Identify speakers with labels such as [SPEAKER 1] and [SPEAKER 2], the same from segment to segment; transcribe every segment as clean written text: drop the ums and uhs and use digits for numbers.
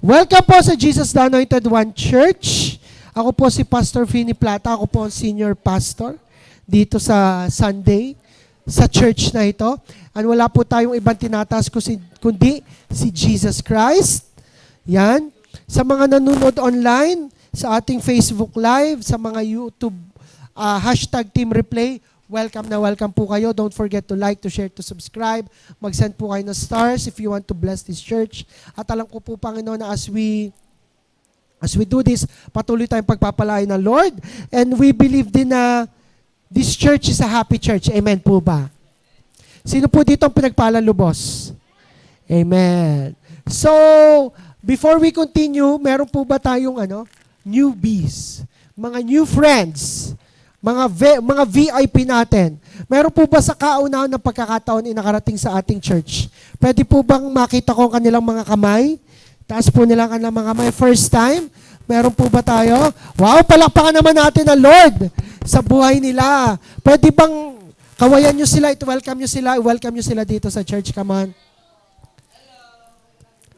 [SPEAKER 1] Welcome po sa Jesus the Anointed One Church. Ako po si Pastor Finny Plata. Ako po ang senior pastor dito sa Sunday, sa church na ito. And wala po tayong ibang tinataas kundi si Jesus Christ. Yan. Sa mga nanonood online, sa ating Facebook Live, sa mga YouTube hashtag Team Replay, welcome na welcome po kayo. Don't forget to like, to share, to subscribe. Mag-send po kayo ng stars if you want to bless this church. At alam ko po, Panginoon, na as we do this, patuloy tayong pagpapalain ng Lord. And we believe din na this church is a happy church. Amen po ba? Sino po dito ang pinagpalang lubos? Amen. So, before we continue, meron po ba tayong newbies? Mga new friends? Mga VIP natin. Meron po ba sa kauna ng pagkakataon nakarating sa ating church? Pwede po bang makita ko kanilang mga kamay? Taas po nila kanilang mga kamay. First time? Meron po ba tayo? Wow, palakpakan naman natin ang Lord sa buhay nila. Pwede bang kawayan nyo sila, welcome nyo sila dito sa church. Come on.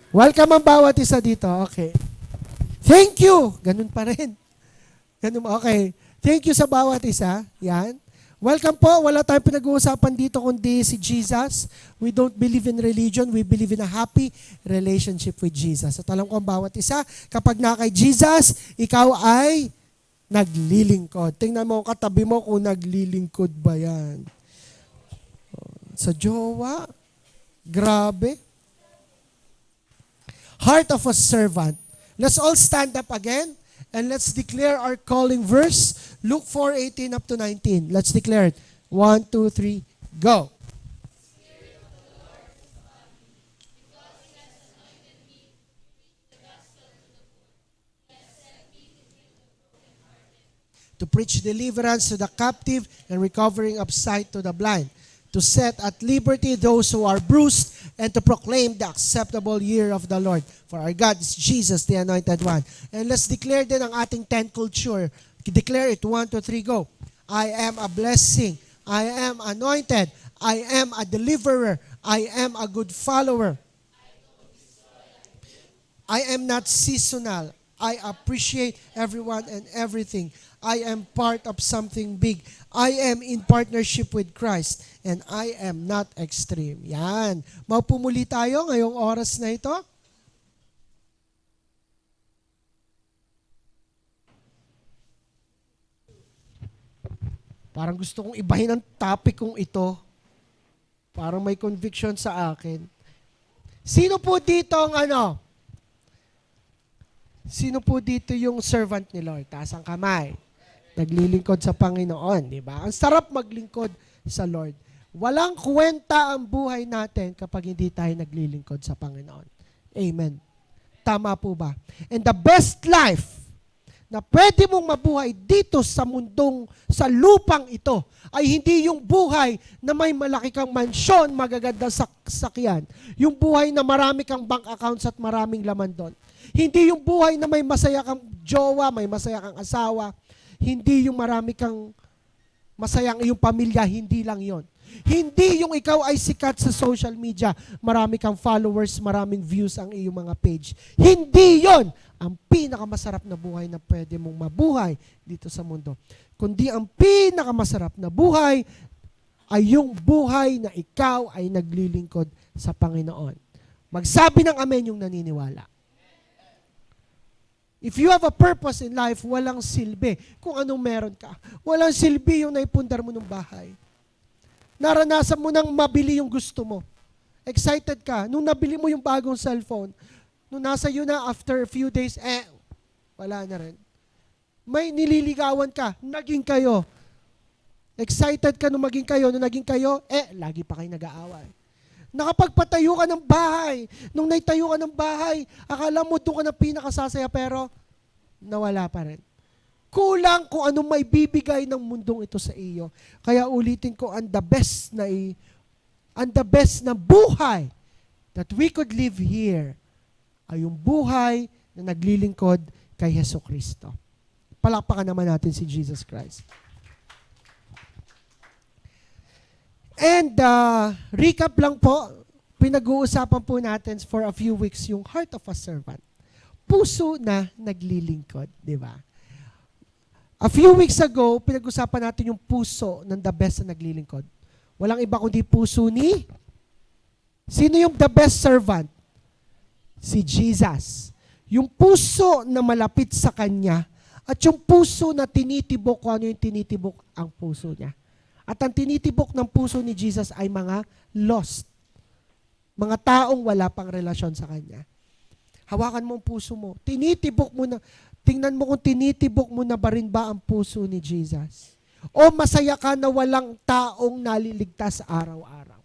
[SPEAKER 1] Welcome ang bawat isa dito. Okay. Thank you. Ganun pa rin. Ganun, okay. Thank you sa bawat isa. Yan. Welcome po. Wala tayong pinag-uusapan dito kundi si Jesus. We don't believe in religion. We believe in a happy relationship with Jesus. At alam ko ang bawat isa, kapag na kay Jesus, ikaw ay naglilingkod. Tingnan mo katabi mo kung naglilingkod ba yan. Sa jowa, grabe. Heart of a servant. Let's all stand up again. And let's declare our calling verse, Luke 4:18 up to 19. Let's declare it. 1, 2, 3, go. To preach deliverance to the captive and recovering of sight to the blind, to set at liberty those who are bruised, and to proclaim the acceptable year of the Lord. For our God is Jesus, the Anointed One. And let's declare din ang ating 10 culture. Declare it. 1, 2, 3, go. I am a blessing. I am anointed. I am a deliverer. I am a good follower. I am not seasonal. I appreciate everyone and everything. I am part of something big. I am in partnership with Christ. And I am not extreme. Yan. Maupumuli tayo ngayong oras na ito. Parang gusto kong ibahin ang topic kong ito. Parang may conviction sa akin. Sino po dito ang Sino po dito yung servant ni Lord? Taas ang kamay. Naglilingkod sa Panginoon, di ba? Ang sarap maglingkod sa Lord. Walang kwenta ang buhay natin kapag hindi tayo naglilingkod sa Panginoon. Amen. Tama po ba? And the best life na pwede mong mabuhay dito sa mundong, sa lupang ito, ay hindi yung buhay na may malaki kang mansyon, magagandang sakyan. Yung buhay na marami kang bank accounts at maraming laman doon. Hindi yung buhay na may masaya kang jowa, may masaya kang asawa. Hindi yung marami kang masayang iyong pamilya, hindi lang yon. Hindi yung ikaw ay sikat sa social media, marami kang followers, maraming views ang iyong mga page. Hindi yon ang pinakamasarap na buhay na pwede mong mabuhay dito sa mundo. Kundi ang pinakamasarap na buhay ay yung buhay na ikaw ay naglilingkod sa Panginoon. Magsabi ng amen yung naniniwala. If you have a purpose in life, walang silbi kung anong meron ka. Walang silbi yung naipundar mo ng bahay. Naranasan mo nang mabili yung gusto mo. Excited ka. Nung nabili mo yung bagong cellphone, nung nasa iyo na after a few days, wala na rin. May nililigawan ka, naging kayo. Excited ka nung maging kayo, nung naging kayo, lagi pa kayo nag-aaway. Nakapagpatayo ka ng bahay. Nung naitayo ka ng bahay, akala mo doon ka na pinakasasaya pero nawala pa rin. Kulang kung anong may bibigay ng mundong ito sa iyo. Kaya ulitin ko, ang the best na buhay that we could live here ay yung buhay na naglilingkod kay Hesus Kristo. Palakpakan naman natin si Jesus Christ. And recap lang po, pinag-uusapan po natin for a few weeks yung heart of a servant. puso na naglilingkod, di ba? A few weeks ago, pinag-usapan natin yung puso ng the best na naglilingkod. Walang iba kundi puso ni... Sino yung the best servant? Si Jesus. Yung puso na malapit sa Kanya at yung puso na tinitibok kung ano yung tinitibok ang puso niya. At ang tinitibok ng puso ni Jesus ay mga lost. Mga taong wala pang relasyon sa Kanya. Hawakan mo ang puso mo. Tinitibok mo na, tingnan mo kung tinitibok mo na ba rin ba ang puso ni Jesus. O masaya ka na walang taong naliligtas araw-araw.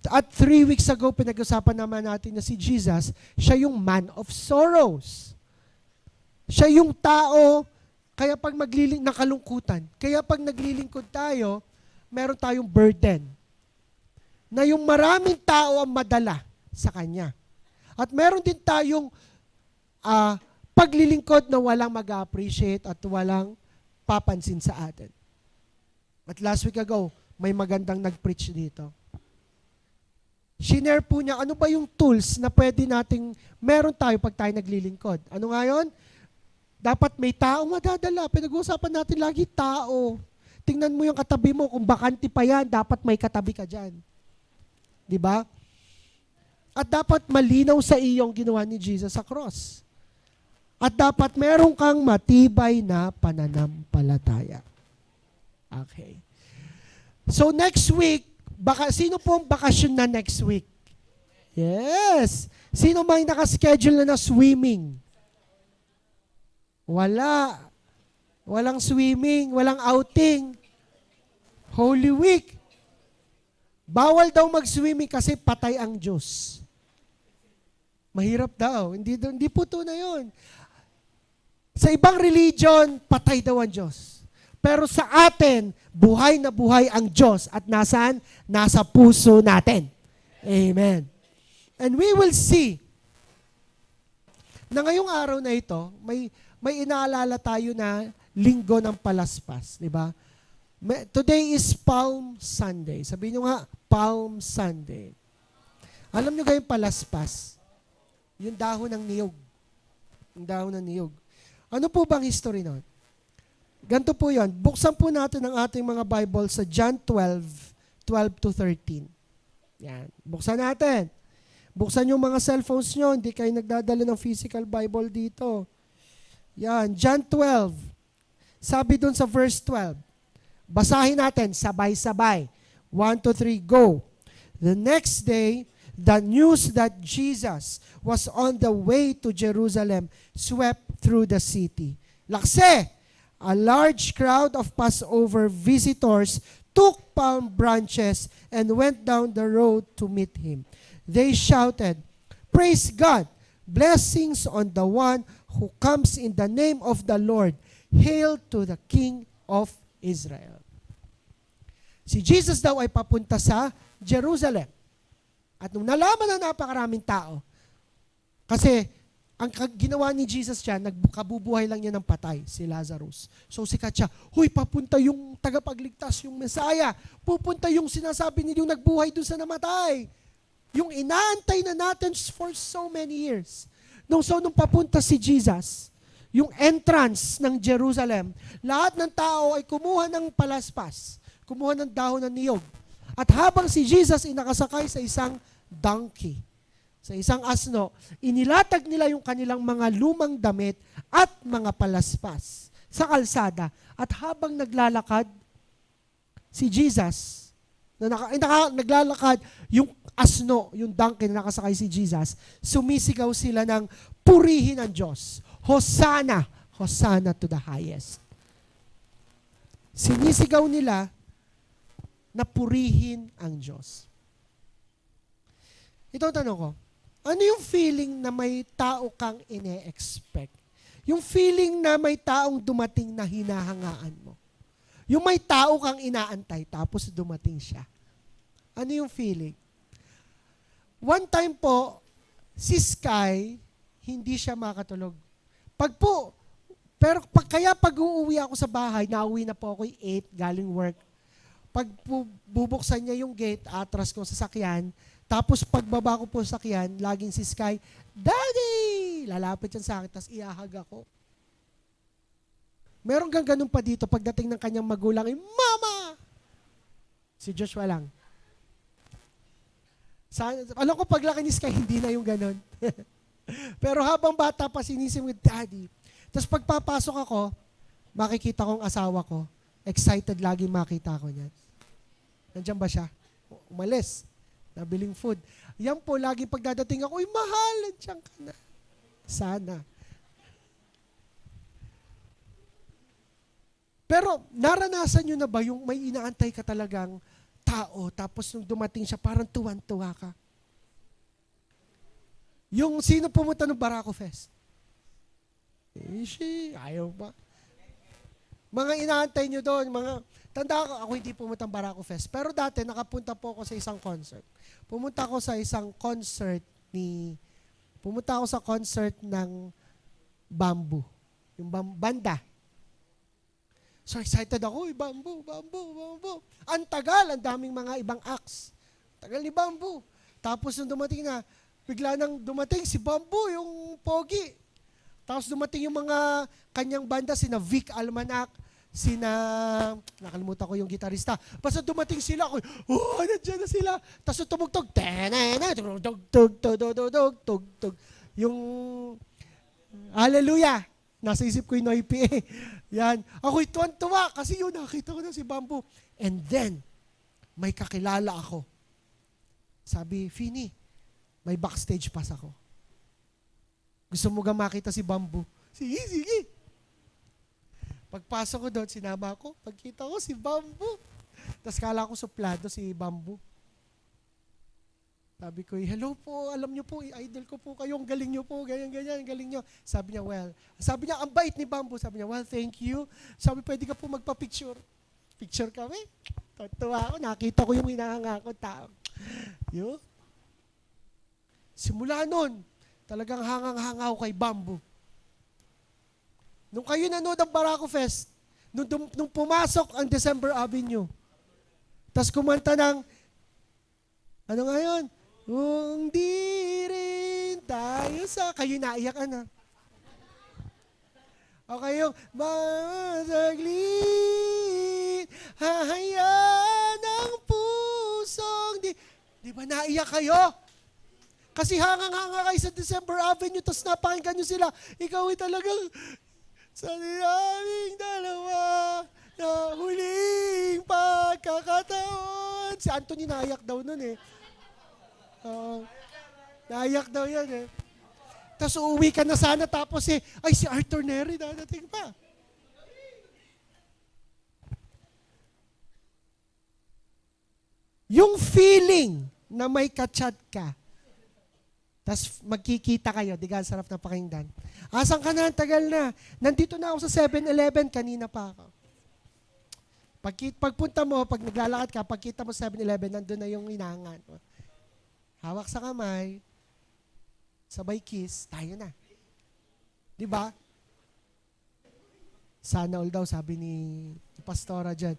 [SPEAKER 1] At 3 weeks ago, pinag-usapan naman natin na si Jesus, siya yung man of sorrows. Siya yung tao, kaya pag ng kalungkutan, kaya pag naglilingkod tayo, meron tayong burden. Na yung maraming tao ang madala sa Kanya. At meron din tayong paglilingkod na walang mag-appreciate at walang papansin sa atin. At last week ago, may magandang nag-preach dito. Shinare po niya, ano ba yung tools na pwede nating meron tayo pag tayo naglilingkod? Ano nga yun? Dapat may tao madadala. Pinag-uusapan natin lagi tao. Tingnan mo yung katabi mo, kung bakante pa yan, dapat may katabi ka dyan. Diba? At dapat malinaw sa iyong ginawa ni Jesus sa cross. At dapat meron kang matibay na pananampalataya. Okay. So next week, sino po ang bakasyon na next week? Yes. Sino may nakaschedule na swimming? Wala. Walang swimming, walang outing. Holy Week. Bawal daw mag-swimming kasi patay ang Diyos. Mahirap daw. Hindi po ito na yun. Sa ibang religion, patay daw ang Diyos. Pero sa atin, buhay na buhay ang Diyos. At nasaan? Nasa puso natin. Amen. And we will see na ngayong araw na ito, may inaalala tayo na linggo ng palaspas. Diba? Today is Palm Sunday. Sabihin nyo nga, Palm Sunday. Alam nyo yung palaspas? Yung dahon ng niyog. Yung dahon ng niyog. Ano po bang history nun? Ganito po yon. Buksan po natin ang ating mga Bible sa John 12:12-13. Yan. Buksan natin. Buksan yung mga cellphones nyo. Hindi kayo nagdadala ng physical Bible dito. Yan. John 12. Sabi dun sa verse 12. Basahin natin. Sabay-sabay. 1, 2, 3, go. The next day, the news that Jesus was on the way to Jerusalem swept through the city. Lakse! A large crowd of Passover visitors took palm branches and went down the road to meet him. They shouted, "Praise God! Blessings on the one who comes in the name of the Lord. Hail to the King of Israel." Si Jesus daw ay papunta sa Jerusalem. At nung nalaman na napakaraming tao, kasi ang ginawa ni Jesus siya, nagkabubuhay lang niya ng patay, si Lazarus. So sikat siya, huy, papunta yung tagapagligtas, yung Messiah. Pupunta yung sinasabi niyo, yung nagbuhay doon sa namatay. Yung inaantay na natin for so many years. Nung papunta si Jesus, yung entrance ng Jerusalem, lahat ng tao ay kumuha ng palaspas, kumuha ng dahon ng niyog. At habang si Jesus inakasakay sa isang donkey, sa isang asno, inilatag nila yung kanilang mga lumang damit at mga palaspas sa kalsada. At habang naglalakad si Jesus, naglalakad yung asno, yung donkey na nakasakay si Jesus, sumisigaw sila ng purihin ang Diyos. Hosanna! Hosanna to the highest. Sinisigaw nila na purihin ang Diyos. Ito ang tanong ko. Ano yung feeling na may tao kang ine-expect? Yung feeling na may taong dumating na hinahangaan mo. Yung may tao kang inaantay tapos dumating siya. Ano yung feeling? One time po, si Sky, hindi siya makatulog. Kaya pag uuwi ako sa bahay, nauwi na po ako 8 galing work. Pag bubuksan niya yung gate, atras ko sa sasakyan, Tapos pagbaba ko po sa sakyan, laging si Sky, Daddy! Lalapit yan sa akin, tapos iahag ako. Meron kang ganun pa dito, pagdating ng kanyang magulang, Mama! Si Joshua lang. Alam ko paglaki ni Sky, hindi na yung ganun. Pero habang bata pa, sinisim with Daddy. Tapos pagpapasok ako, makikita ko ang asawa ko, excited lagi makita ko niyan. Nandiyan ba siya? Umalis. Nabiling food. Yan po, lagi pagdadating ako, mahal, nandiyan ka na. Sana. Pero naranasan nyo na ba yung may inaantay ka talagang tao, tapos nung dumating siya, parang tuwan-tuwa ka? Yung sino pumunta ng Barako Fest? Ayaw ba? Mga inaantay nyo doon, tanda ako hindi pumunta ng Barako Fest. Pero dati, nakapunta po ako sa isang concert. Pumunta ako sa concert ng Bamboo. Yung banda. So excited ako, Bamboo. Ang tagal, ang daming mga ibang acts. Tagal ni Bamboo. Tapos nung dumating na, bigla nang dumating si Bamboo, yung pogi. Tapos dumating yung mga kanyang banda, sina Vic Almanac, nakalimutan ko yung gitarista. Basta dumating sila, ako, nandiyan na sila. Tapos tumugtog, tug. Yung Hallelujah. Nasa isip ko yung Noipi eh. Yan. Ako'y tuwan-tuwa kasi yun, nakita ko na si Bamboo. And then, may kakilala ako. Sabi, Fini, may backstage pass ako. Gusto mo makita si Bamboo? Sige. Pagpasok ko doon, sinama ko. Pagkita ko si Bamboo. Tapos kala ko suplado si Bamboo. Sabi ko, hello po, alam niyo po, idol ko po kayo, ang galing niyo po, ganyan, galing niyo. Sabi niya, ang bait ni Bamboo. Sabi niya, well, thank you. Sabi, pwede ka po magpa-picture. Picture kami. Tuwa ako, nakita ko yung hinahanga ko tao. Yun. Simula nun, talagang hangang-hanga ako kay Bamboo. Nung kayo nanood ang Barako Fest, nung pumasok ang December Avenue, tapos kumanta ng, ano nga yun? Kung di rin tayo kayo naiyak na. O kayo, masaglit, hahayaan ang pusong di ba naiyak kayo? Kasi hangang-hanga kayo sa December Avenue, tapos napakinggan nyo sila. Ikaw ay talagang sa aming dalawa na huling pagkakataon. Si Anthony naiyak daw nun eh. Naiyak daw yan eh. Tapos uuwi ka na sana tapos ay si Arthur Neri dadating pa. Yung feeling na may kachat ka, tapos magkikita kayo, diga, sarap na pakinggan. Asan ka na? Tagal na. Nandito na ako sa 7-Eleven, kanina pa ako. Pagpunta mo, pag naglalakad ka, pagkita mo sa 7-Eleven, nandun na yung inangan. Hawak sa kamay, sabay kiss, tayo na. Di ba? Sana all daw, sabi ni Pastora dyan.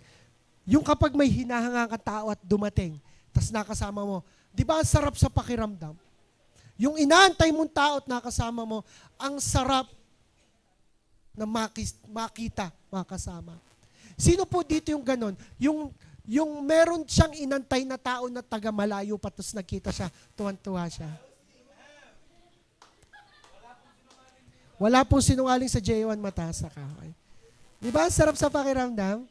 [SPEAKER 1] Yung kapag may hinahanga ka tao at dumating, tas nakasama mo, di ba ang sarap sa pakiramdam? Yung inaantay mong tao at nakasama mo, ang sarap na makita, makasama. Sino po dito yung ganon? Yung meron siyang inantay na tao na taga malayo pa tapos nakita siya, tuwan-tuwa siya. Wala pong sinungaling sa J1 Matasa ka. Okay? Di ba? Sarap sa pakiramdam.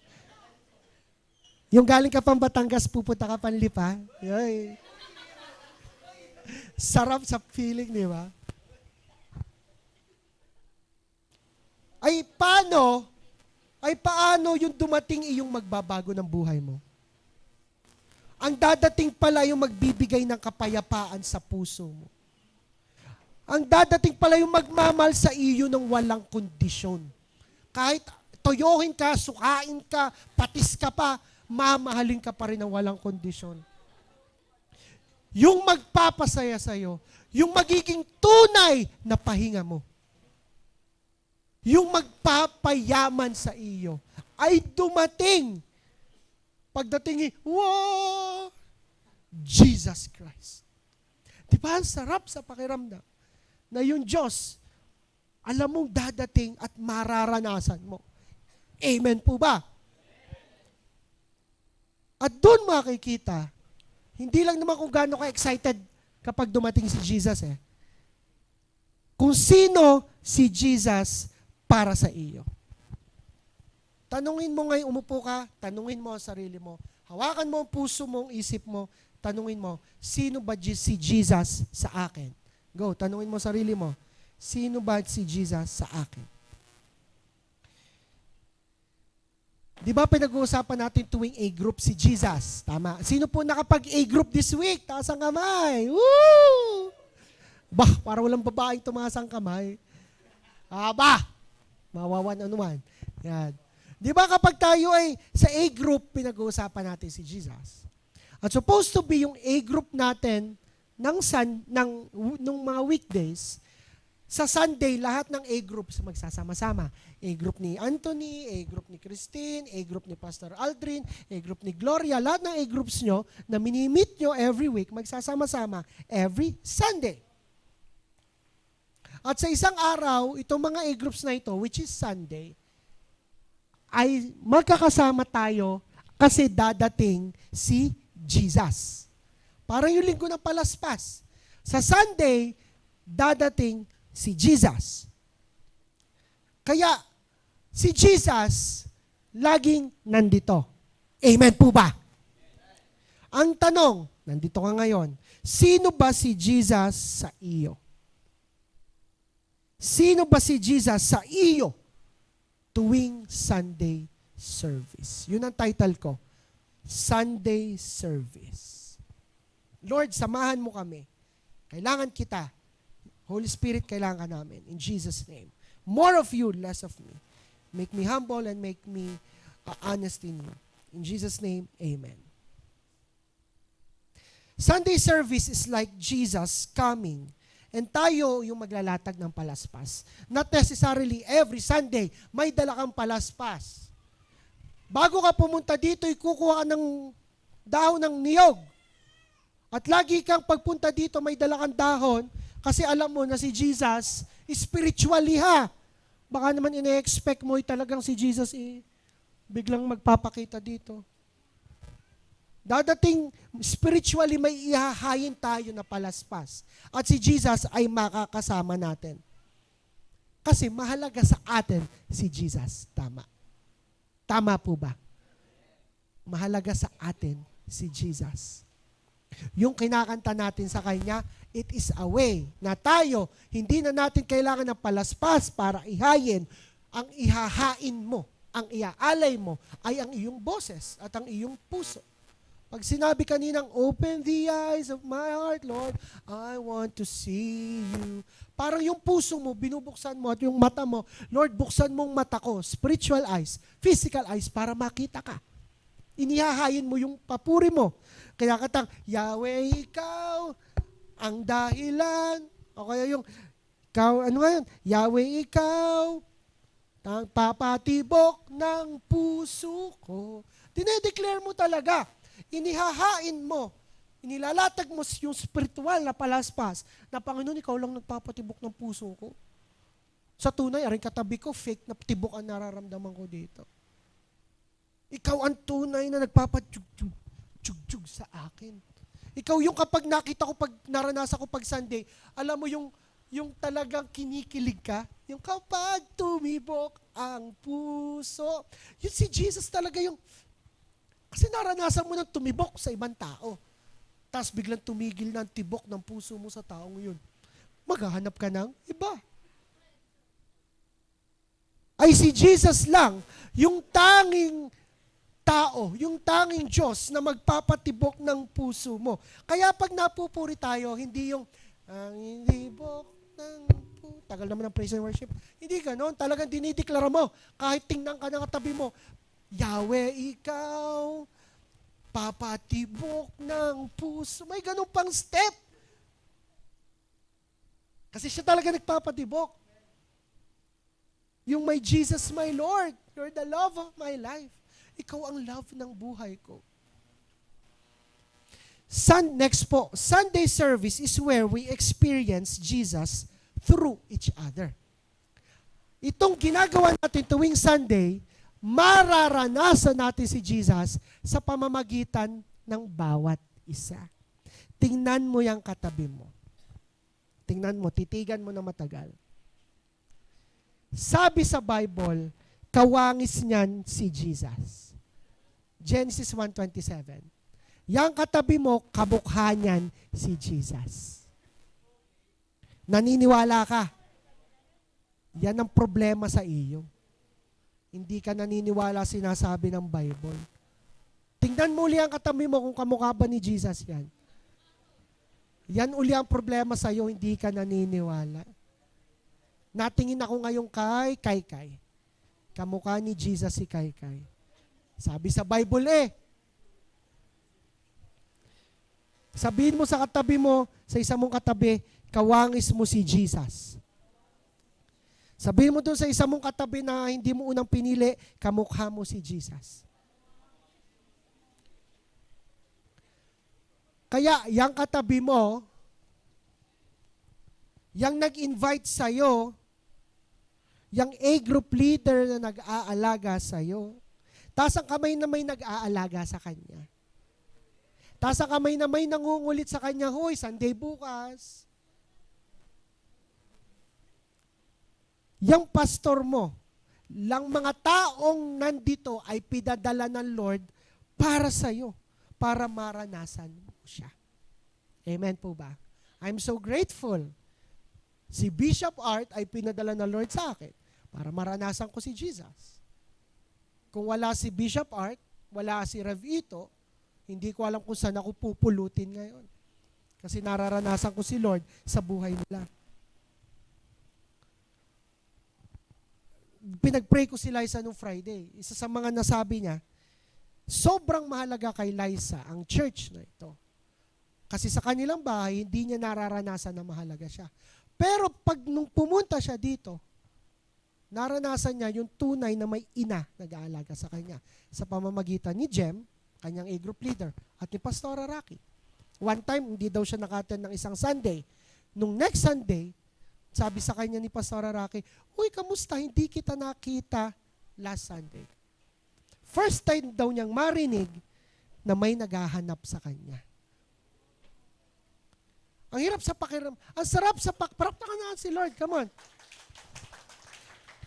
[SPEAKER 1] Yung galing ka pang Batangas, pupunta ka Panlipa. Yoy. Sarap sa feeling, di ba? Ay paano yung dumating iyong magbabago ng buhay mo? Ang dadating pala yung magbibigay ng kapayapaan sa puso mo. Ang dadating pala yung magmamahal sa iyo ng walang kondisyon. Kahit toyohin ka, sukain ka, patis ka pa, mamahalin ka pa rin ng walang kondisyon. Yung magpapasaya sa'yo, yung magiging tunay na pahinga mo, yung magpapayaman sa iyo, ay dumating. Pagdating, wow! Jesus Christ. Di ba? Ang sarap sa pakiramdam na yung Diyos, alam mong dadating at mararanasan mo. Amen po ba? At doon makikita, hindi lang naman kung gaano ka-excited kapag dumating si Jesus kung sino si Jesus para sa iyo. Tanungin mo ngayon, umupo ka, tanungin mo ang sarili mo, hawakan mo ang puso mo, ang isip mo, tanungin mo, sino ba si Jesus sa akin? Go, tanungin mo sarili mo, sino ba si Jesus sa akin? Di ba pinag-uusapan natin tuwing A-group si Jesus? Tama. Sino po nakapag-A-group this week? Taas ang kamay. Woo! Bah, para walang babaeng tumaas ang kamay. Mawawan anuman. Yan. Di ba kapag tayo ay sa A-group, pinag-uusapan natin si Jesus. At supposed to be yung A-group natin nung mga weekdays, sa Sunday, lahat ng A-groups magsasama-sama. A-group ni Anthony, A-group ni Christine, A-group ni Pastor Aldrin, A-group ni Gloria, lahat ng A-groups nyo na mini-meet nyo every week, magsasama-sama every Sunday. At sa isang araw, itong mga A-groups na ito, which is Sunday, ay magkakasama tayo kasi dadating si Jesus. Parang yung linggo ng palaspas. Sa Sunday, dadating si Jesus. Kaya, si Jesus, laging nandito. Amen po ba? Ang tanong, nandito ka ngayon, sino ba si Jesus sa iyo? Sino ba si Jesus sa iyo tuwing Sunday service? Yun ang title ko, Sunday Service. Lord, samahan mo kami. Kailangan kita. Holy Spirit, kailangan ka namin. In Jesus' name. More of you, less of me. Make me humble and make me honest in you. In Jesus' name, amen. Sunday service is like Jesus coming and tayo yung maglalatag ng palaspas. Not necessarily every Sunday, may dala kang palaspas. Bago ka pumunta dito, ikukuha ka ng dahon ng niyog. At lagi kang pagpunta dito, may dala kang dahon kasi alam mo na si Jesus, spiritually baka naman ine-expect mo talagang si Jesus biglang magpapakita dito. Dadating spiritually may ihahayin tayo na palaspas. At si Jesus ay makakasama natin. Kasi mahalaga sa atin si Jesus. Tama. Tama po ba? Mahalaga sa atin si Jesus. Yung kinakanta natin sa Kanya, it is a way na tayo, hindi na natin kailangan ng palaspas para ihayin. Ang ihahain mo, ang iaalay mo, ay ang iyong boses at ang iyong puso. Pag sinabi kaninang, open the eyes of my heart, Lord, I want to see you. Parang yung puso mo, binubuksan mo at yung mata mo, Lord, buksan mong mata ko, spiritual eyes, physical eyes, para makita ka. Inihahayin mo yung papuri mo. Kaya katang, Yahweh, ikaw ang dahilan. O kaya yung, ikaw, ano nga yun? Yahweh, ikaw ang papatibok ng puso ko. Dinedeclare mo talaga. Inihahain mo. Inilalatag mo yung spiritual na palaspas na Panginoon, ikaw lang nagpapatibok ng puso ko. Sa tunay, aring katabi ko, fake na tibok ang nararamdaman ko dito. Ikaw ang tunay na nagpapatiyug sa akin. Ikaw yung kapag nakita ko, pag naranasan ko pag Sunday, alam mo yung talagang kinikilig ka, yung kapag tumibok ang puso. Yun si Jesus talaga yung, kasi naranasan mo nang tumibok sa ibang tao. Tapos biglang tumigil na ang tibok ng puso mo sa taong yun. Maghahanap ka ng iba. Ay si Jesus lang, yung tanging tao, yung tanging Diyos na magpapatibok ng puso mo. Kaya pag napupuri tayo, hindi yung, ang tibok ng puso. Tagal naman ng praise and worship. Hindi ganon. Talagang dinideklara mo. Kahit tingnan ka ng katabi mo, Yahweh, ikaw, papatibok ng puso. May ganun pang step. Kasi siya talaga nagpapatibok. Yung my Jesus, my Lord, you're the love of my life. Ikaw ang love ng buhay ko. Next po, Sunday service is where we experience Jesus through each other. Itong ginagawa natin tuwing Sunday, mararanasan natin si Jesus sa pamamagitan ng bawat isa. Tingnan mo yung katabi mo. Tingnan mo, titigan mo na matagal. Sabi sa Bible, kawangis niyan si Jesus. Genesis 1:27. Yang katabi mo, kabukha niyan si Jesus. Naniniwala ka? Yan ang problema sa iyo. Hindi ka naniniwala sinasabi ng Bible. Tingnan mo uli ang katabi mo kung kamukha ba ni Jesus yan. Yan uli ang problema sa iyo, hindi ka naniniwala. Natingin ako ngayon kay Kaykay. Kamukha ni Jesus si Kaykay. Sabi sa Bible sabihin mo sa katabi mo, sa isa mong katabi, kawangis mo si Jesus. Sabihin mo doon sa isa mong katabi na hindi mo unang pinili, kamukha mo si Jesus. Kaya, yang katabi mo, yang nag-invite sa'yo, yang A-group leader na nag-aalaga sa'yo, taas ang kamay na may nag-aalaga sa kanya. Taas ang kamay na may nangungulit sa kanya, hoy, Sunday bukas. Yang pastor mo, lang mga taong nandito ay pinadala ng Lord para sa'yo, para maranasan mo siya. Amen po ba? I'm so grateful. Si Bishop Art ay pinadala ng Lord sa akin para maranasan ko si Jesus. Kung wala si Bishop Art, wala si Rev Ito, hindi ko alam kung saan ako pupulutin ngayon. Kasi nararanasan ko si Lord sa buhay nila. Pinag-pray ko si Liza nung Friday. Isa sa mga nasabi niya, sobrang mahalaga kay Liza ang church na ito. Kasi sa kanilang bahay, hindi niya nararanasan na mahalaga siya. Pero pag nung pumunta siya dito, naranasan niya yung tunay na may ina nag-aalaga sa kanya sa pamamagitan ni Jem, kanyang A-group leader, at ni Pastora Rocky. One time, hindi daw siya naka-attend ng isang Sunday. Nung next Sunday, sabi sa kanya ni Pastora Rocky, uy, kamusta? Hindi kita nakita last Sunday. First time daw niyang marinig na may naghahanap sa kanya. Ang hirap sa pakiramdam. Ang sarap sa pakiramdam na si Lord, come on.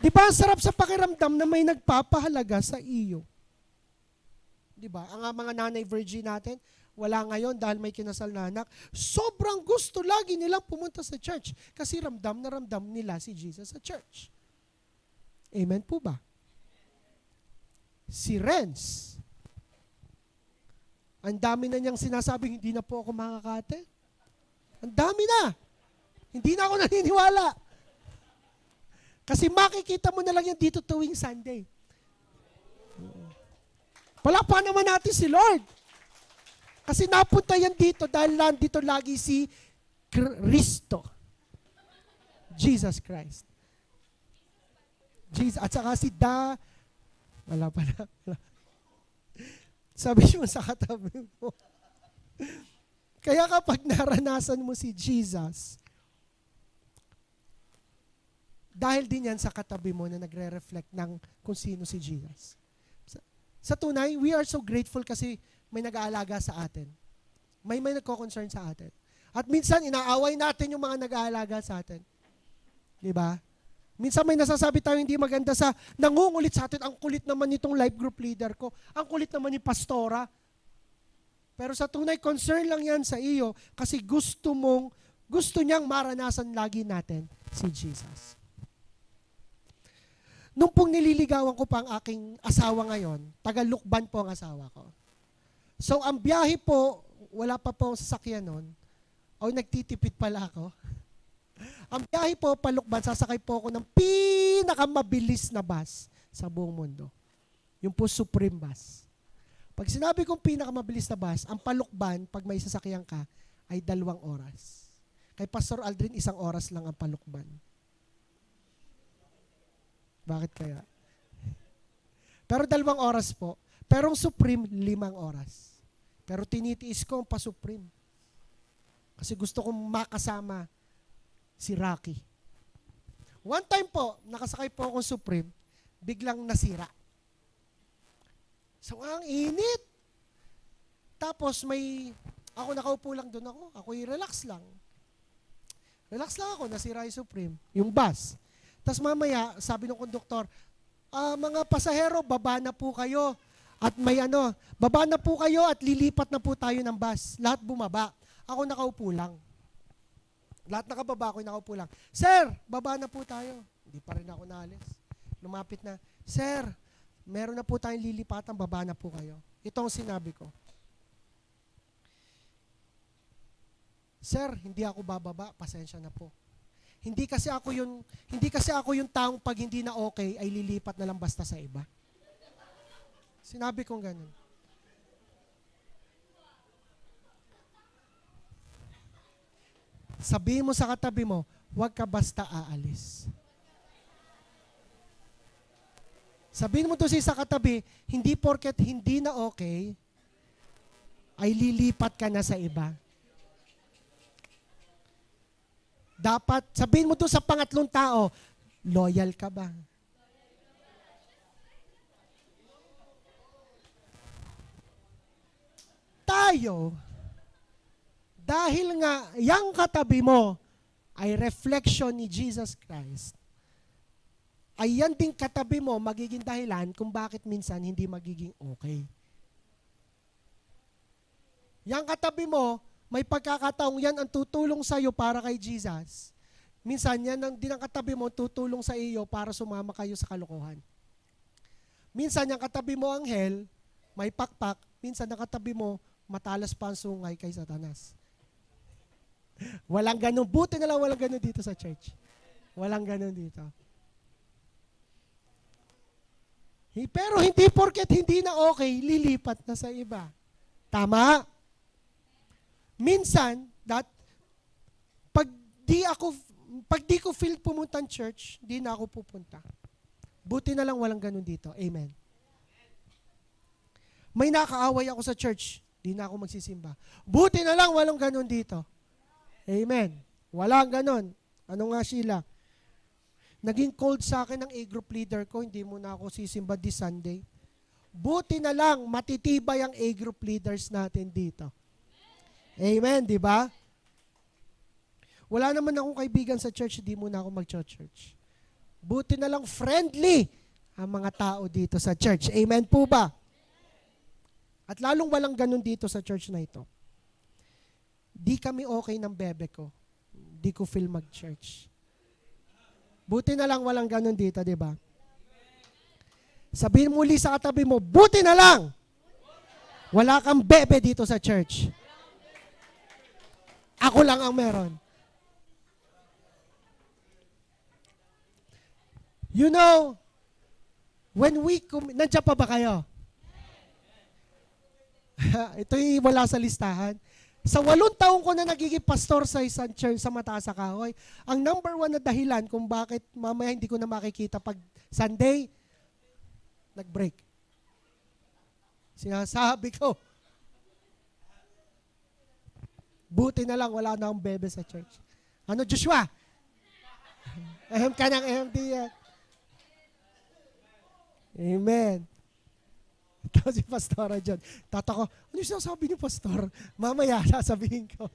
[SPEAKER 1] Di ba ang sarap sa pakiramdam na may nagpapahalaga sa iyo? Di ba? Ang mga nanay virgin natin, wala ngayon dahil may kinasal na anak. Sobrang gusto lagi nilang pumunta sa church kasi ramdam na ramdam nila si Jesus sa church. Amen po ba? Si Renz, ang dami na niyang sinasabing hindi na po ako makakate. Ang dami na. Hindi na ako naniniwala. Kasi makikita mo na lang yan dito tuwing Sunday. Palakpakan naman natin si Lord. Kasi napunta yan dito dahil nandito lagi si Kristo. Jesus Christ. Jesus. At saka si wala pala. Sabi mo sa katabi mo. Kaya kapag naranasan mo si Jesus, dahil din yan sa katabi mo na nagre-reflect ng kung sino si Jesus. Sa tunay, we are so grateful kasi may nag-aalaga sa atin. May nagko-concern sa atin. At minsan, inaaway natin yung mga nag-aalaga sa atin. Di ba? Minsan may nasasabi tayo hindi maganda sa nangungulit sa atin. Ang kulit naman nitong life group leader ko. Ang kulit naman ni pastora. Pero sa tunay, concern lang yan sa iyo kasi gusto niyang maranasan lagi natin si Jesus. Nung pong nililigawan ko pa ang aking asawa ngayon, taga-Lukban po ang asawa ko. So ang biyahe po, wala pa po ang sasakyan nun, o nagtitipid pala ako. Ang biyahe po palukban, sasakay po ako ng pinakamabilis na bus sa buong mundo. Yung po Supreme Bus. Pag sinabi kong pinakamabilis na bus, ang palukban, pag may sasakyan ka, ay 2 oras. Kay Pastor Aldrin, 1 oras lang ang palukban. Bakit kaya? Pero 2 oras po. Pero ang Supreme, 5 oras. Pero tinitiis ko ang pa-supreme. Kasi gusto kong makasama si Rocky. One time po, nakasakay po akong Supreme, biglang nasira. So, ang init. Tapos ako nakaupo lang doon ako. Ako'y relax lang. Relax lang ako, nasira yung Supreme, yung bus. Tapos mamaya, sabi ng konduktor, mga pasahero, baba na po kayo. At baba na po kayo at lilipat na po tayo ng bus. Lahat bumaba. Ako nakaupo lang. Lahat nakababa, ako nakaupo lang. Sir, baba na po tayo. Hindi pa rin ako naalis. Lumapit na, Sir, meron na po tayong lilipatan, baba na po kayo. Ito ang sinabi ko. Sir, hindi ako bababa, pasensya na po. Hindi kasi ako yung taong pag hindi na okay ay lilipat na lang basta sa iba. Sinabi kong ganun. Sabihin mo sa katabi mo, huwag ka basta aalis. Sabihin mo to sa katabi, hindi porket hindi na okay, ay lilipat ka na sa iba. Dapat, sabihin mo to sa pangatlong tao, loyal ka ba? Tayo, dahil nga yang katabi mo ay reflection ni Jesus Christ, ay yan ding katabi mo magiging dahilan kung bakit minsan hindi magiging okay. Yang katabi mo, may pagkakataong yan ang tutulong sa iyo para kay Jesus. Minsan yan ang din ang katabi mo tutulong sa iyo para sumama kayo sa kalokohan. Minsan yung katabi mo anghel, may pakpak, minsan ang katabi mo matalas pa ang sungay kay Satanas. Walang ganun. Buti na lang walang ganun dito sa church. Walang ganun dito. Pero hindi porket hindi na okay, lilipat na sa iba. Tama? Minsan, pag di ko feel pumunta ng church, di na ako pupunta. Buti na lang walang ganun dito. Amen. May nakaaway ako sa church, di na ako magsisimba. Buti na lang walang ganun dito. Amen. Walang ganun. Ano nga Sheila? Naging cold sa akin ng A-group leader ko, hindi mo na ako sisimba this Sunday. Buti na lang matitibay ang A-group leaders natin dito. Amen, di ba? Wala naman akong kaibigan sa church, di mo na ako mag-church. Buti na lang friendly ang mga tao dito sa church. Amen po ba? At lalong walang ganun dito sa church na ito. Di kami okay ng bebe ko. Di ko feel mag-church. Buti na lang walang ganun dito, di ba? Sabihin muli sa katabi mo, buti na lang! Wala kang bebe dito sa church. Ako lang ang meron. You know, when we nandiyan pa ba kayo? Ito'y wala sa listahan. Sa 8 taong ko na nagiging pastor sa isang church sa Mataas sa Kahoy, ang number 1 na dahilan kung bakit mamaya hindi ko na makikita pag Sunday, nag-break. Sinasabi ko, buti na lang wala na akong bebe sa church. Ano, Joshua? Ahem ka ng AMD yan. Amen. Ito si Pastora John. Tata ko, ano yung sinasabi ni Pastor? Mamaya, sasabihin ko.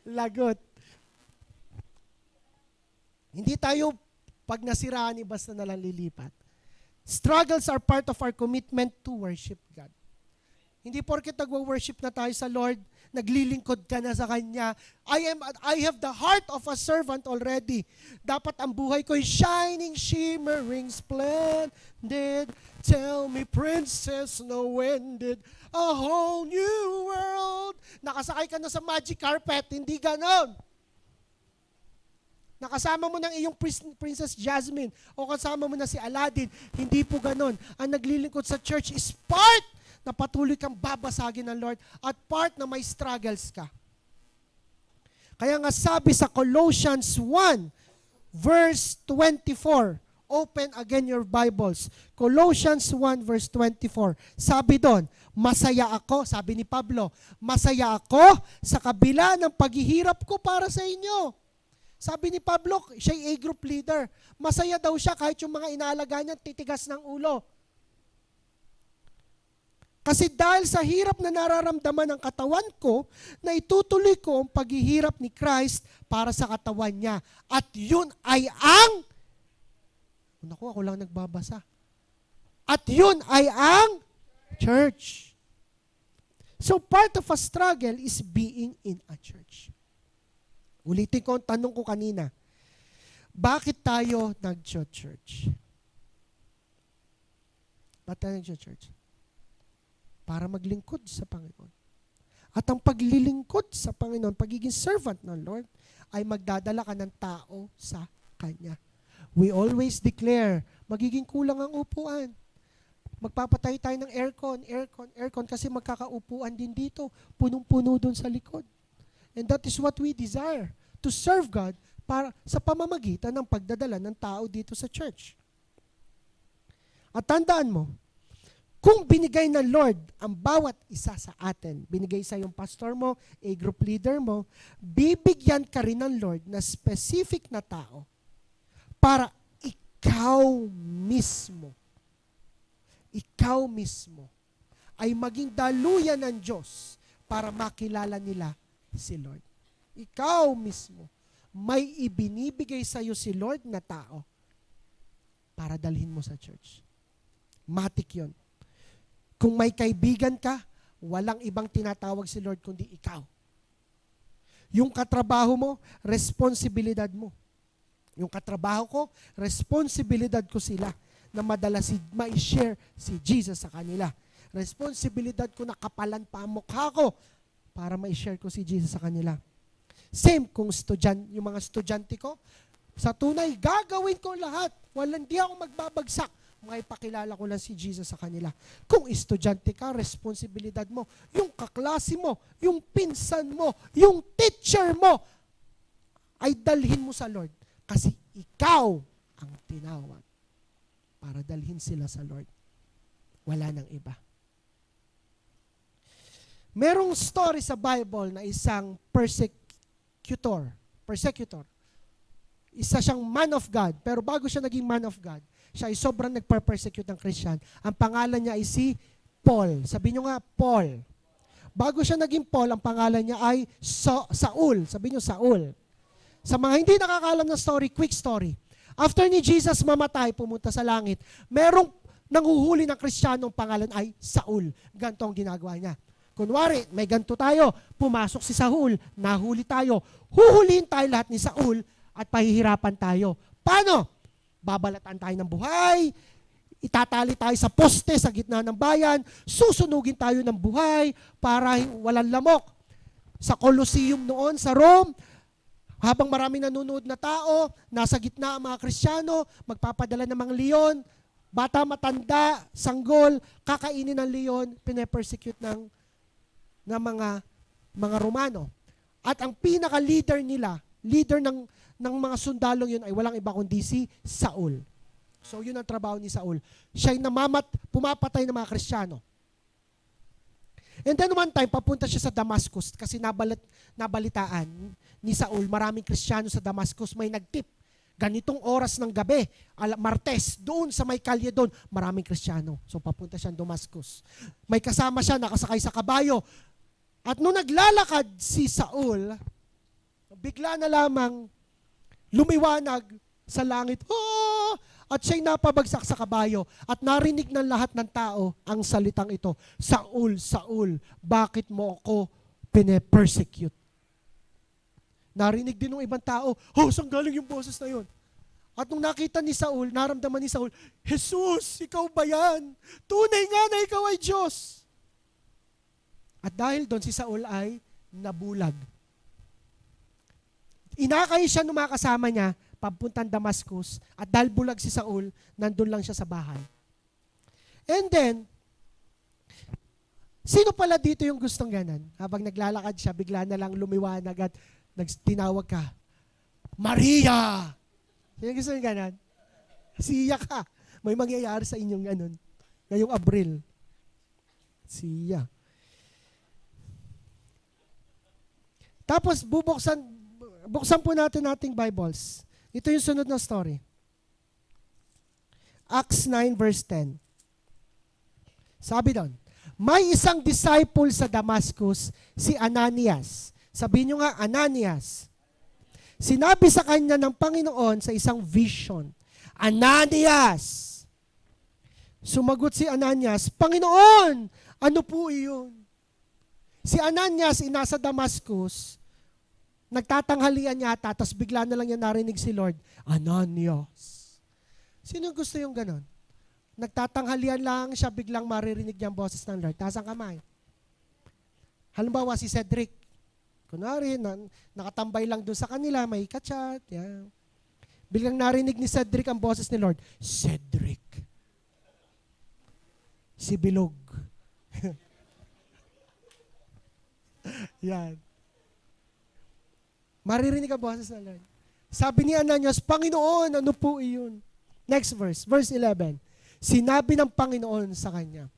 [SPEAKER 1] Lagot. Hindi tayo, pag nasiraan, basta na lang lilipat. Struggles are part of our commitment to worship God. Hindi porket nagwo-worship na tayo sa Lord, naglilingkod ka na sa Kanya. I have the heart of a servant already. Dapat ang buhay ko'y shining, shimmering, splendid. Tell me, princess, no ended, a whole new world. Nakasakay ka na sa magic carpet, hindi ganon. Nakasama mo ng iyong Princess Jasmine o kasama mo na si Aladdin, hindi po ganon. Ang naglilingkod sa church is part na patuloy kang babasagin ng Lord at part na may struggles ka. Kaya nga sabi sa Colossians 1, verse 24, open again your Bibles. Colossians 1 verse 24. Sabi doon, masaya ako, sabi ni Pablo, masaya ako sa kabila ng paghihirap ko para sa inyo. Sabi ni Pablo, siya A group leader. Masaya daw siya kahit yung mga inaalaga niya titigas ng ulo. Kasi dahil sa hirap na nararamdaman ng katawan ko, na itutuloy ko ang paghihirap ni Christ para sa katawan niya. At yun ay ang, naku, ako lang nagbabasa. At yun ay ang church. So part of a struggle is being in a church. Ulitin ko ang tanong ko kanina. Bakit tayo nag-church? Bakit tayo nag-church? Para maglingkod sa Panginoon. At ang paglilingkod sa Panginoon, pagiging servant ng Lord, ay magdadala ka ng tao sa Kanya. We always declare, magiging kulang ang upuan. Magpapatay tayo ng aircon, kasi magkakaupuan din dito. Punong-puno doon sa likod. And that is what we desire, to serve God para sa pamamagitan ng pagdadala ng tao dito sa church. At tandaan mo, kung binigay ng Lord ang bawat isa sa atin, binigay sa yung pastor mo, a group leader mo, bibigyan ka rin ng Lord na specific na tao para ikaw mismo ay maging daluyan ng Diyos para makilala nila si Lord. Ikaw mismo, may ibinibigay sa iyo si Lord na tao para dalhin mo sa church. Matik yun. Kung may kaibigan ka, walang ibang tinatawag si Lord kundi ikaw. Yung katrabaho mo, responsibilidad mo. Yung katrabaho ko, responsibilidad ko sila na ma-share si Jesus sa kanila. Responsibilidad ko na kapalan pa ang mukha ko para ma-share ko si Jesus sa kanila. Same kung yung mga estudyante ko, sa tunay, gagawin ko lahat. Hindi ako magbabagsak. Maipakilala ko lang si Jesus sa kanila. Kung estudyante ka, responsibilidad mo, yung kaklase mo, yung pinsan mo, yung teacher mo, ay dalhin mo sa Lord. Kasi ikaw ang tinawag para dalhin sila sa Lord. Wala nang iba. Merong story sa Bible na isang persecutor. Isa siyang man of God. Pero bago siya naging man of God, siya ay sobrang nagper-persecute ng Christian. Ang pangalan niya ay si Paul. Sabi niyo nga, Paul. Bago siya naging Paul, ang pangalan niya ay Saul. Sabi niyo, Saul. Sa mga hindi nakakaalam ng story, quick story. After ni Jesus mamatay, pumunta sa langit, merong nanghuhuli ng Kristiyano, ang pangalan ay Saul. Ganito ang ginagawa niya. Kunwari, may ganito tayo, pumasok si Saul, nahuli tayo, huhulihin tayo lahat ni Saul at pahihirapan tayo. Paano? Babalatan tayo ng buhay, itatali tayo sa poste sa gitna ng bayan, susunugin tayo ng buhay para walang lamok. Sa Colosseum noon sa Rome, habang maraming nanonood na tao, nasa gitna ang mga Kristiyano, magpapadala ng mga leon, bata, matanda, sanggol, kakainin ng leon, pinapersecute ng mga Romano. At ang pinaka-leader nila, leader ng mga sundalong yun ay walang iba kundi si Saul. So yun ang trabaho ni Saul. Siya'y pumapatay ng mga Kristiyano. And then one time, papunta siya sa Damascus kasi nabalitaan ni Saul, maraming Kristiyano sa Damascus, may nagtip. Ganitong oras ng gabi, Martes, doon sa may kalye doon, maraming Kristiyano. So papunta siya sa Damascus. May kasama siya, nakasakay sa kabayo. At nung naglalakad si Saul, bigla na lamang lumiwanag sa langit. Oh! At siya'y napabagsak sa kabayo. At narinig ng lahat ng tao ang salitang ito, Saul, Saul, bakit mo ako pine-persecute? Narinig din ng ibang tao, saan galing yung boses na yun? At nung nakita ni Saul, naramdaman ni Saul, Jesus, ikaw ba yan? Tunay nga na ikaw ay Diyos. At dahil doon si Saul ay nabulag. Inakay siya ng mga kasama niya, papuntang Damascus, at dahil bulag si Saul, nandun lang siya sa bahay. And then, sino pala dito yung gustong ganan? Habang naglalakad siya, bigla na lang lumiwanag at tinawag ka, Maria! Sino gusto yung ganan? Siya ka. May mangyayari sa inyong ganun. Ngayong Abril. Siya. Tapos buksan po natin ating Bibles. Ito yung sunod na story. Acts 9 verse 10. Sabi doon, may isang disciple sa Damascus, si Ananias. Sabihin nyo nga, Ananias. Sinabi sa kanya ng Panginoon sa isang vision, Ananias! Sumagot si Ananias, Panginoon, ano po iyon? Si Ananias, nasa Damascus, nagtatanghalian yata, tapos bigla na lang yan narinig si Lord, Ananias. Sino gusto yung ganon? Nagtatanghalian lang siya, biglang maririnig niya ang boses ng Lord. Taas ang kamay. Halimbawa si Cedric. Kunwari, nakatambay lang doon sa kanila, may kachat. Yeah. Biglang narinig ni Cedric ang boses ni Lord. Cedric. Si Bilog. Yan. Maririnig ang boses ng Lord. Sabi ni Ananias, Panginoon, ano po iyon? Next verse, verse 11. Sinabi ng Panginoon sa kanya,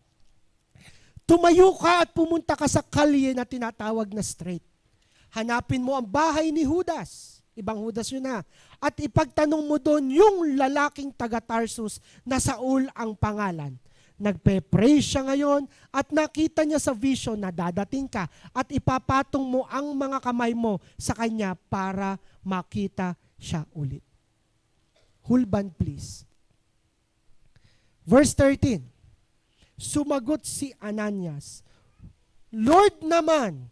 [SPEAKER 1] tumayo ka at pumunta ka sa kalye na tinatawag na straight. Hanapin mo ang bahay ni Judas. Ibang Judas yun na. At ipagtanong mo doon yung lalaking taga-Tarsus na Saul ang pangalan. Nagpe-pray siya ngayon at nakita niya sa vision na dadating ka at ipapatong mo ang mga kamay mo sa kanya para makita siya ulit. Hulban, please. Verse 13. Sumagot si Ananias, Lord naman,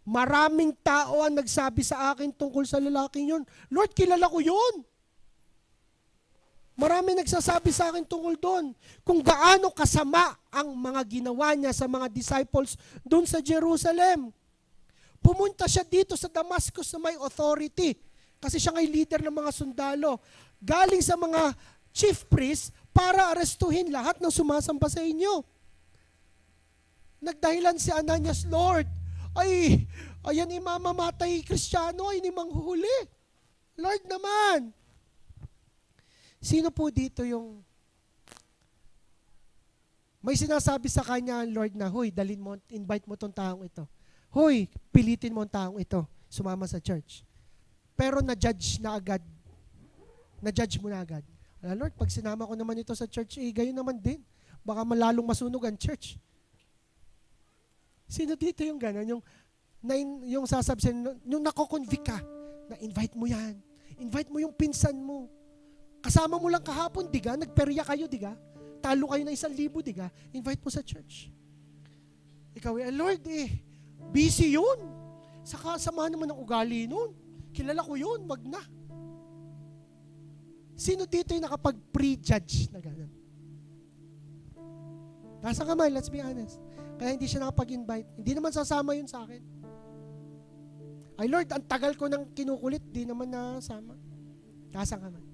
[SPEAKER 1] maraming tao ang nagsabi sa akin tungkol sa lalaking yun. Lord, kilala ko yun. Marami nagsasabi sa akin tungkol doon. Kung gaano kasama ang mga ginawa niya sa mga disciples doon sa Jerusalem. Pumunta siya dito sa Damascus na may authority. Kasi siya ngay leader ng mga sundalo. Galing sa mga chief priest para arestuhin lahat ng sumasamba sa inyo. Nagdahilan si Ananias, Lord, ayan imamamatay Kristiyano, ay nimang huli. Lord naman. Sino po dito yung may sinasabi sa kanya ang Lord na, Hoy, dalhin mo, invite mo tong taong ito. Hoy, pilitin mo ang taong ito, sumama sa church. Pero na-judge na agad. Na-judge mo na agad. Lord, pag sinama ko naman ito sa church, gayon naman din. Baka malalong masunog ang church. Sino dito yung gano'n? Yung sasabi sa'yo, yung nako-convict ka, na invite mo yan. Invite mo yung pinsan mo. Kasama mo lang kahapon, diga? Nagperya kayo, diga? Talo kayo na 1,000, diga? Invite mo sa church. Ikaw, Lord, busy yun. Saka sama naman ng ugali nun. Kilala ko yun, wag na. Sino dito yung nakapag-prejudge na gano'n? Nasa kamay, let's be honest. Kaya hindi siya nakapag-invite. Hindi naman sasama yun sa akin. Ay Lord, ang tagal ko nang kinukulit, di naman nasama. Nasa kamay.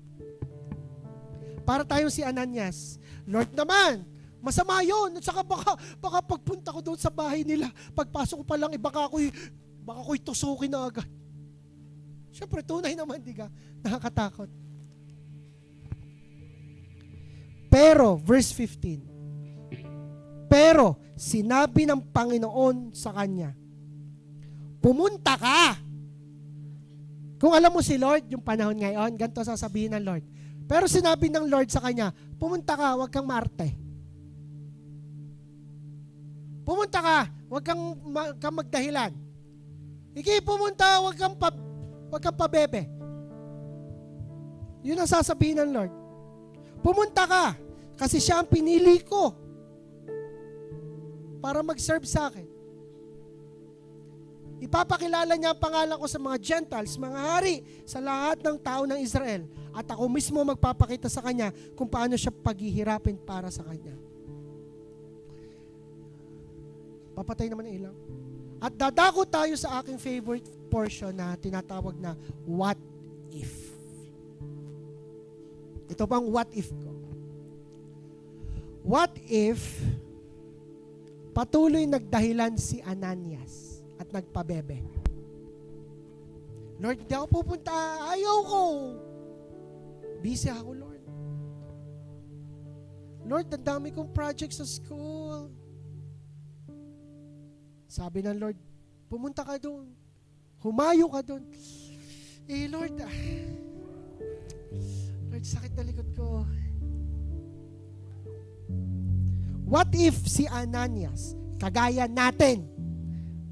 [SPEAKER 1] Para tayo si Ananias. Lord naman, masama yun. At saka baka pagpunta ko doon sa bahay nila, pagpasok ko pa lang, baka ako'y tusukin na agad. Siyempre, tunay naman, di ka? Nakakatakot. Pero, verse 15, pero, sinabi ng Panginoon sa kanya, pumunta ka. Kung alam mo si Lord, yung panahon ngayon, ganito sasabihin ng Lord. Pero sinabi ng Lord sa kanya, pumunta ka, huwag kang maarte. Pumunta ka, huwag kang magdahilan. Pumunta, huwag kang pabebe. Yun ang sasabihin ng Lord. Pumunta ka, kasi siya ang pinili ko para mag-serve sa akin. Ipapakilala niya ang pangalan ko sa mga Gentiles, mga hari, sa lahat ng tao ng Israel. At ako mismo magpapakita sa kanya kung paano siya paghihirapin para sa kanya. Papatay naman ang ilaw. At dadako tayo sa aking favorite portion na tinatawag na what if. Ito bang what if ko? What if patuloy nagdahilan si Ananias at nagpabebe? Lord, hindi ako pupunta. Ayaw ko. Busy ako, Lord. Lord, ang dami kong project sa school. Sabi ng Lord, pumunta ka doon. Humayo ka doon. Lord, Lord, sakit na likod ko. What if si Ananias, kagaya natin,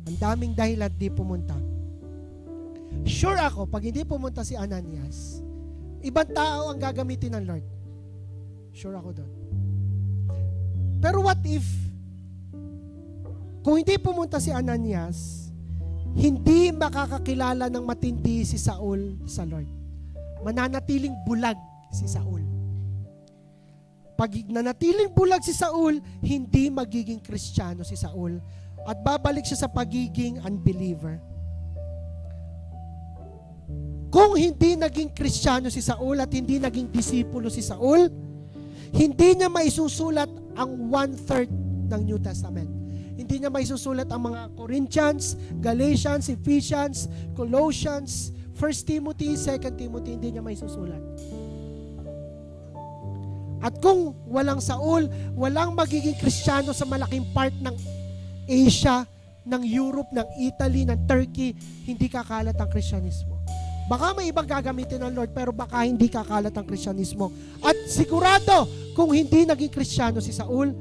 [SPEAKER 1] ang daming dahilan di pumunta? Sure ako, pag hindi pumunta si Ananias, ibang tao ang gagamitin ng Lord. Sure ako doon. Pero what if, kung hindi pumunta si Ananias, hindi makakakilala ng matindi si Saul sa Lord. Mananatiling bulag si Saul. Pag nanatiling bulag si Saul, hindi magiging Kristiyano si Saul at babalik siya sa pagiging unbeliever. Kung hindi naging Kristiyano si Saul at hindi naging disipulo si Saul, hindi niya maisusulat ang 1/3 ng New Testament. Hindi niya maisusulat ang mga Corinthians, Galatians, Ephesians, Colossians, 1 Timothy, 2 Timothy, hindi niya maisusulat. At kung walang Saul, walang magiging Kristiyano sa malaking part ng Asia, ng Europe, ng Italy, ng Turkey, hindi kakalat ang Kristyanismo. Baka may ibang gagamitin ng Lord, pero baka hindi kakalat ang Kristyanismo. At sigurado, kung hindi naging Kristiyano si Saul,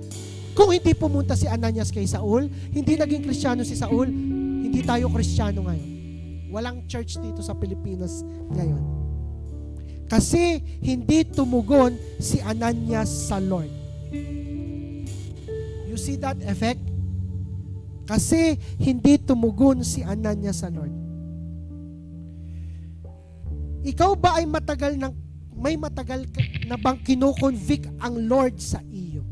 [SPEAKER 1] kung hindi pumunta si Ananias kay Saul, hindi naging Kristiyano si Saul, hindi tayo Kristiyano ngayon. Walang church dito sa Pilipinas ngayon. Kasi hindi tumugon si Ananias sa Lord. You see that effect? Kasi hindi tumugon si Ananias sa Lord. Ikaw ba ay may matagal na bang kino-convict ang Lord sa iyo?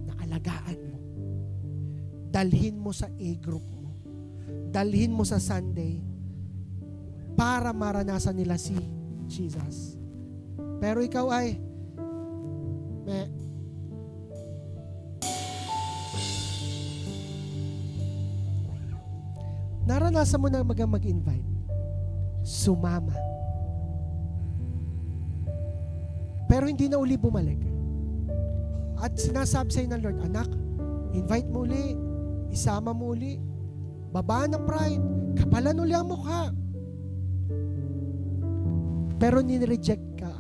[SPEAKER 1] Na alagaan mo. Dalhin mo sa A-group mo. Dalhin mo sa Sunday para maranasan nila si Jesus. Pero ikaw ay naranasan mo na mag-invite. Sumama. Pero hindi na uli bumalik. At sinasabi sa'yo ng Lord, anak, invite mo uli, isama mo uli, babaan ng pride, kapalan uli ang mukha. Pero nireject ka.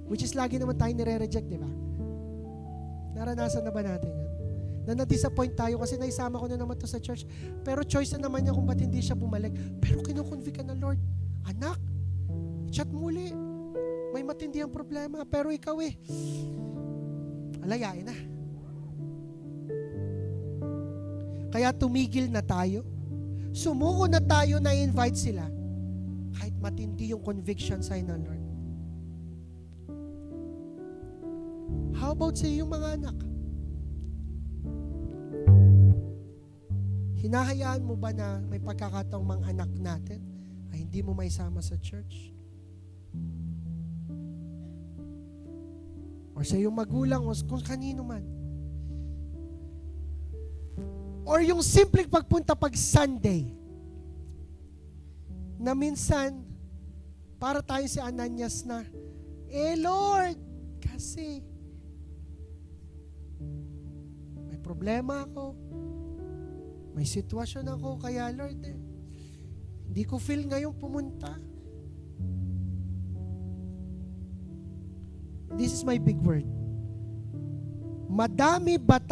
[SPEAKER 1] Which is lagi naman tayo nire-reject, di ba? Naranasan na ba natin yan? Na na-disappoint tayo kasi naisama ko na naman to sa church. Pero choice na naman niya kung ba't hindi siya bumalik. Pero kinukonvict ka ng Lord. Anak, chat muli. May matindi ang problema. Pero ikaw alayain na. Kaya tumigil na tayo. Sumuko na tayo na invite sila. Kahit matindi yung conviction sa'yo ng Lord. How about sa iyong mga anak? Hinahayaan mo ba na may pagkakataong mga anak natin ay hindi mo maisama sa church? Or sa iyong magulang o kung kanino man? Or yung simpleng pagpunta pag Sunday na minsan para tayo si Ananias na, Lord, kasi may problema ako. May sitwasyon ako, kaya Lord, hindi ko feel ngayon pumunta. This is my big word. Madami ba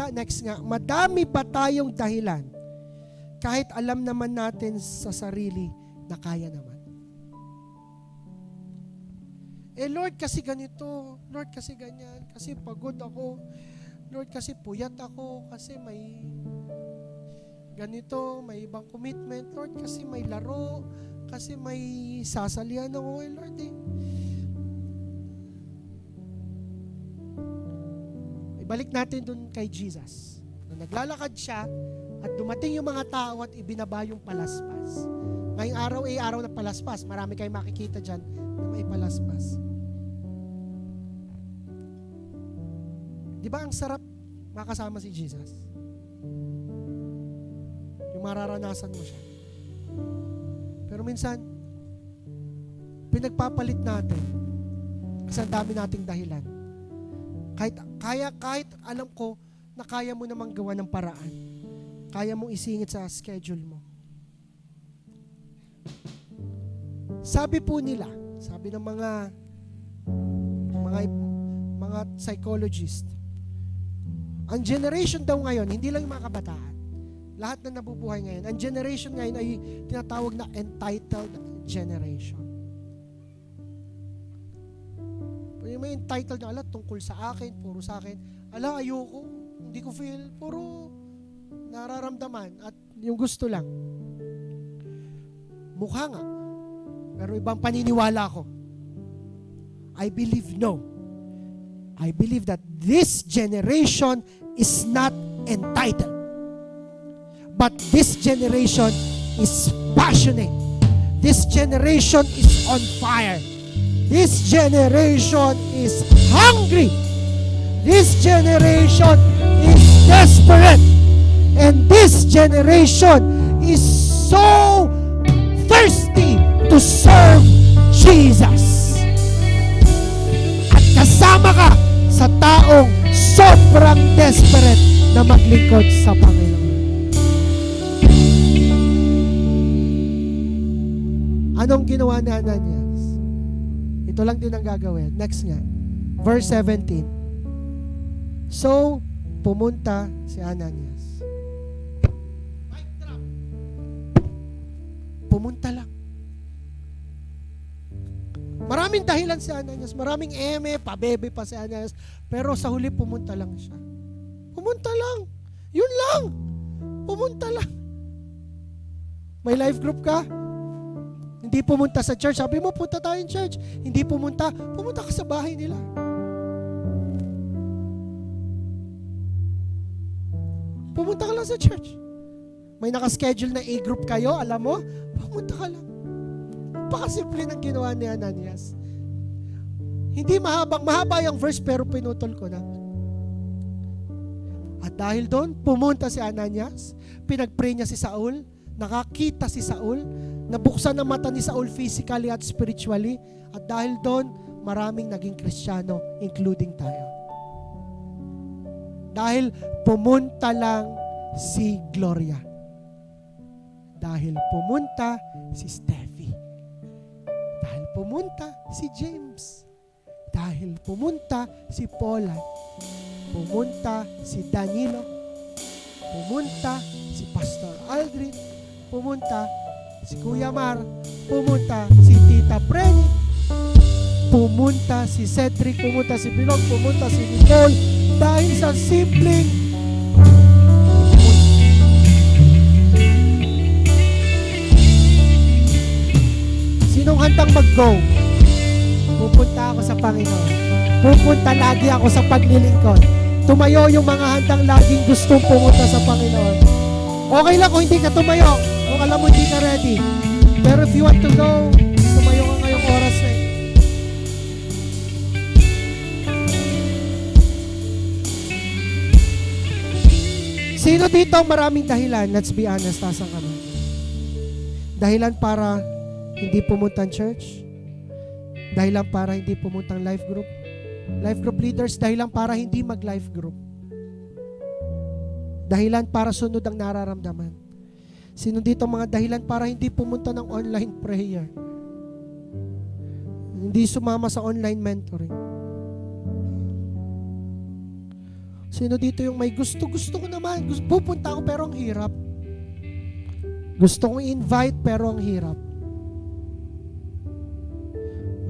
[SPEAKER 1] tayong dahilan kahit alam naman natin sa sarili na kaya naman? Lord, kasi ganito. Lord, kasi ganyan. Kasi pagod ako. Lord, kasi puyat ako. Kasi may ganito, may ibang commitment, Lord, kasi may laro, kasi may sasalihan ako, Lord, Ibalik natin dun kay Jesus. Nung naglalakad siya, at dumating yung mga tao at ibinaba yung palaspas. Ngayong araw araw na palaspas. Marami kayong makikita dyan na may palaspas. Di ba ang sarap makasama si Jesus? Mararanasan mo siya. Pero minsan, pinagpapalit natin kasi ang dami nating dahilan. Kahit alam ko na kaya mo namang gawa ng paraan. Kaya mong isingit sa schedule mo. Sabi po nila, sabi ng mga psychologist, ang generation daw ngayon, hindi lang yung mga kabataan, lahat na nabubuhay ngayon, ang generation ngayon ay tinatawag na entitled generation. Yung may entitled na, tungkol sa akin, puro sa akin, ayoko, hindi ko feel, puro nararamdaman at yung gusto lang. Mukha nga, pero ibang paniniwala ko. I believe no. I believe that this generation is not entitled. But this generation is passionate. This generation is on fire. This generation is hungry. This generation is desperate. And this generation is so thirsty to serve Jesus. At kasama ka sa taong sobrang desperate na maglingkod sa Panginoon. Anong ginawa ni Ananias? Ito lang din ang gagawin. Next nga. Verse 17. So, pumunta si Ananias. Pumunta lang. Maraming dahilan si Ananias, maraming pabebe pa si Ananias, pero sa huli pumunta lang siya. Pumunta lang. Yun lang. Pumunta lang. May life group ka? Hindi pumunta sa church. Sabi mo, punta tayo in church. Hindi pumunta ka sa bahay nila. Pumunta ka lang sa church. May nakaschedule na A-group kayo, alam mo? Pumunta ka lang. Napakasimple ng ginawa ni Ananias. Hindi mahaba yung verse pero pinutol ko na. At dahil doon, pumunta si Ananias, pinag-pray niya si Saul, nakakita si Saul, nabuksan ang mata ni Saul physically at spiritually, at dahil doon, maraming naging Kristiyano, including tayo. Dahil pumunta lang si Gloria. Dahil pumunta si Steffi. Dahil pumunta si James. Dahil pumunta si Paula. Pumunta si Danilo. Pumunta si Pastor Aldrin. Pumunta si Kuya Mar. Pumunta si Tita Brenny. Pumunta si Cedric. Pumunta si Bilog. Pumunta si Nicole. Dahil sa simpleng sinong handang mag-go? Pupunta ako sa Panginoon. Pupunta lagi ako sa paglilingkod. Tumayo yung mga handang laging gustong pumunta sa Panginoon. Okay lang kung hindi ka tumayo. Kung alam mo hindi ka ready. Pero if you want to go, tumayo ka ngayong oras na. Sino dito maraming dahilan? Let's be honest, tasang kami. Dahilan para hindi pumunta ng church? Dahilan para hindi pumunta ng life group? Life group leaders, dahilan para hindi mag-life group? Dahilan para sunod ang nararamdaman? Sino dito mga dahilan para hindi pumunta ng online prayer? Hindi sumama sa online mentoring? Sino dito yung may gusto ko naman, pupunta ako pero ang hirap? Gusto kong invite pero ang hirap?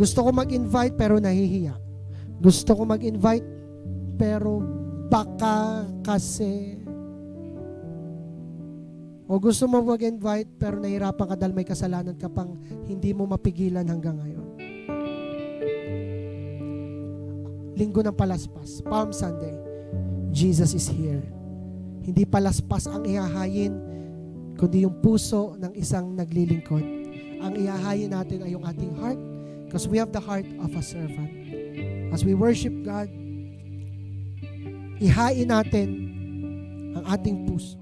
[SPEAKER 1] Gusto ko mag-invite pero nahihiya. Gusto ko mag-invite pero baka kasi. O gusto mo mag-invite pero nahirapan ka dahil may kasalanan ka pang hindi mo mapigilan hanggang ngayon. Linggo ng Palaspas, Palm Sunday, Jesus is here. Hindi palaspas ang ihahayin, kundi yung puso ng isang naglilingkod. Ang ihahayin natin ay yung ating heart, because we have the heart of a servant. As we worship God, ihain natin ang ating puso.